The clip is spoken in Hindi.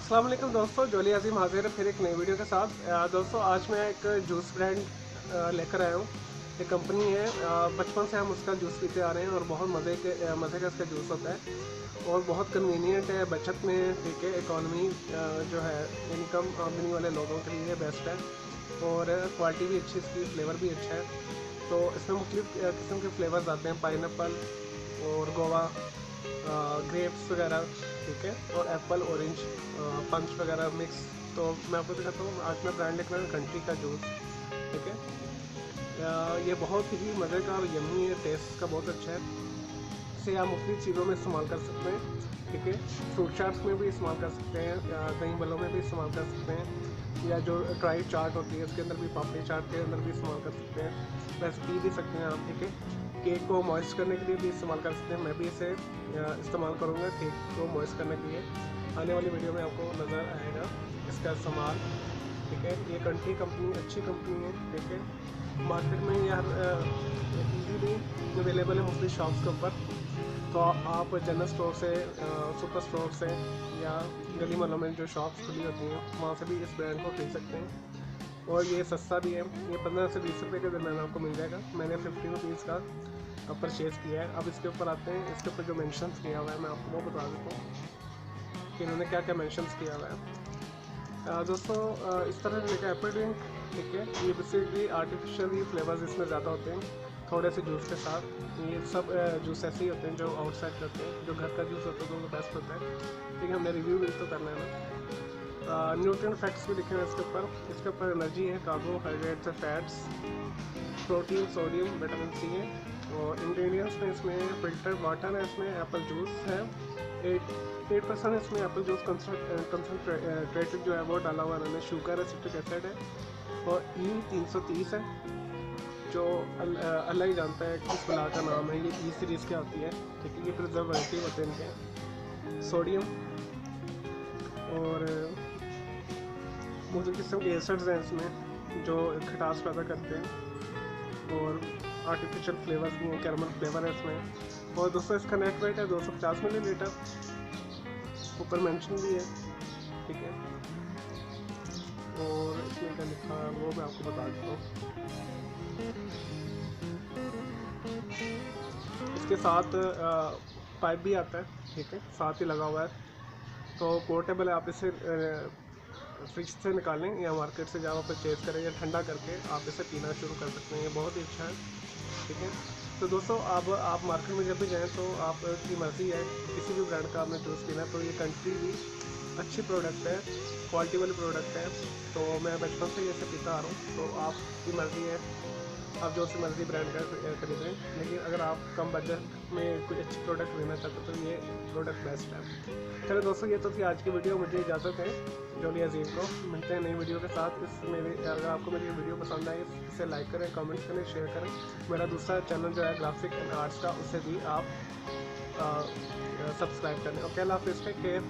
अस्सलाम वालेकुम दोस्तों, जोली अजीम हाजिर है फिर एक नई वीडियो के साथ। दोस्तों आज मैं एक जूस ब्रांड लेकर आया हूँ। एक कंपनी है, बचपन से हम उसका जूस पीते आ रहे हैं और बहुत मज़े का इसका जूस होता है और बहुत कन्वीनियंट है, बचत में ठीक है। इकॉनमी जो है इनकम आमदनी वाले लोगों के लिए बेस्ट है और क्वालिटी भी अच्छी, इसकी फ्लेवर भी अच्छा है। तो इसमें मुख्तलिफ़ किस्म के फ्लेवर्स आते हैं, पाइनएप्पल और गोवा, ग्रेप्स वगैरह, ठीक है, और एप्पल ऑरेंज पंच वगैरह मिक्स। तो मैं आपको दिखाता हूँ, आज मैं ब्रांड लेकर कंट्री का जूस, ठीक है। ये बहुत ही मज़े का और यम्मी है, टेस्ट का बहुत अच्छा है। इसे आप मुख्तलिफ़ चीज़ों में इस्तेमाल कर सकते हैं, ठीक है। फ्रूट चाट्स में भी इस्तेमाल कर सकते हैं, या दही बल्लों में भी इस्तेमाल कर सकते हैं, या जो ड्राई चाट होती है उसके अंदर भी, पापड़ी चाट के अंदर भी इस्तेमाल कर सकते हैं। वैसे पी भी सकते हैं आप, ठीक है। केक को मॉइस्ट करने के लिए भी इस्तेमाल कर सकते हैं। मैं भी इसे इस्तेमाल करूँगा केक को मॉइस्ट करने के लिए। आने वाली वीडियो में आपको नज़र आएगा इसका इस्तेमाल, ठीक है। ये कंट्री कंपनी अच्छी कंपनी है, ठीक है। मार्केट में यार ईजीली अवेलेबल है मुख्तलिफ शॉप्स के ऊपर। तो आप जनरल स्टोर से, सुपर स्टोर से, या गली मोहल्लों में जो शॉप्स खुली होती हैं वहाँ से भी इस ब्रांड को खरीद सकते हैं। और ये सस्ता भी है, ये 15 से 20 रुपये के दरमियान आपको मिल जाएगा। मैंने 50 रुपीज़ का परचेज़ किया है। अब इसके ऊपर आते हैं, इसके ऊपर जो मेंशंस किया हुआ है मैं आपको वो बता देता हूँ कि इन्होंने क्या क्या मेंशंस किया हुआ है। दोस्तों इस तरह देखा एप्पल ड्रिंक, ठीक है। ये बेसिकली आर्टिफिशियल फ्लेवर्स इसमें ज़्यादा होते हैं थोड़े से जूस के साथ। ये सब जूस ऐसे ही होते हैं जो आउटसाइड करते हैं, जो घर का जूस होता है तो वो बेस्ट होता है, ठीक है। हमने रिव्यू भी तो करना है ना। न्यूट्रिएंट फैक्ट्स भी लिखे हैं इसके ऊपर एनर्जी है, कार्बोहाइड्रेट्स है, fats, protein, sodium, vitamin C है। और इंग्रेडिएंट्स में इसमें फिल्टर्ड वाटर है, इसमें एप्पल जूस है, 8% इसमें एप्पल जूस कंसनट्रेटेड जो है वो डाला हुआ है उन्होंने, शुगर है, सिट्रिक एसिड है, और E330 है, जो अल्लाह ही जानता है किस बला का नाम है। ये ई सीरीज़ क्या होती है, ठीक है। ये प्रिजर्वेटिव होते हैं इनके। सोडियम और मुख्तलिफ़ किस्म के एसिड्स हैं इसमें जो खटास पैदा करते हैं, और आर्टिफिशियल फ्लेवर्स भी हैं, कैरमल फ्लेवर है इसमें। और दोस्तों इसका नेट वेट है 250 मिलीलीटर, ऊपर मेंशन भी है, ठीक है। और इसमें क्या लिखा है वो मैं आपको बता देता हूँ। इसके साथ पाइप भी आता है, ठीक है, साथ ही लगा हुआ है। तो पोर्टेबल है, आप इसे फ्रिज से निकालें या मार्केट से जहाँ परचेज़ करें या ठंडा करके आप इसे पीना शुरू कर सकते हैं। ये बहुत ही अच्छा है, ठीक है। तो दोस्तों अब आप मार्केट में जब भी जाएँ तो आपकी मर्ज़ी है किसी भी ब्रांड का आपने जूस पीना है, तो ये कंट्री भी अच्छी प्रोडक्ट है, क्वालिटी वाली प्रोडक्ट है। तो मैं बचपन से इसे पीता आ रहा हूँ। तो आपकी मर्ज़ी है, आप जो सी मर्ज़ी ब्रांड का खरीदें, लेकिन अगर आप कम बजट में कोई अच्छी प्रोडक्ट लेना चाहते हो तो ये प्रोडक्ट बेस्ट है। चलो दोस्तों, ये तो थी आज की वीडियो। मुझे इजाज़त है जोली अजीम को। मिलते हैं नई वीडियो के साथ। अगर आपको मेरी वीडियो पसंद आए इसे लाइक करें, कमेंट्स करें, शेयर करें। मेरा दूसरा चैनल जो है ग्राफिक एंड आर्ट्स का, उसे भी आप सब्सक्राइब करें। ओके, अल्लाह हाफ़िज़, टेक केयर।